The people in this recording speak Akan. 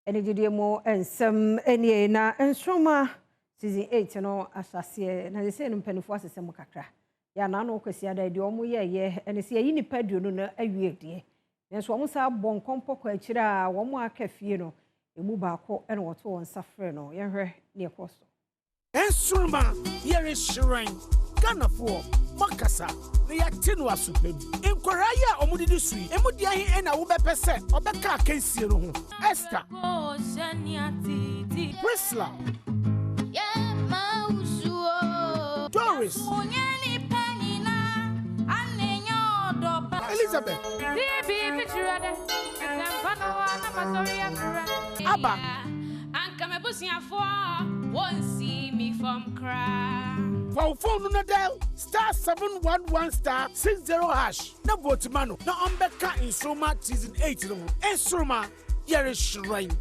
ene gidie mo ensem enie na Nsoromma season 8 no asase na se no mpanifo asesem kakra ya na no kwesi ada de omo ye ene se yi nipa duo no na awie de nenso omo sa bon kompoko akira omo akafie no emu baako ene woto won safre no ye hwe ne ekoso Nsoromma yere shrine Ganafo makasa na ya tinu asupem enkwara ya omudidi sui emudi ahi ena wo bepese obeka akansie no ho Esther Priscilla Doris Elizabeth Abba won't see me from cry. For phone no dial *711*60# na vote mano na ombeka Nsoromma season 8 no Nsoromma yere shrine.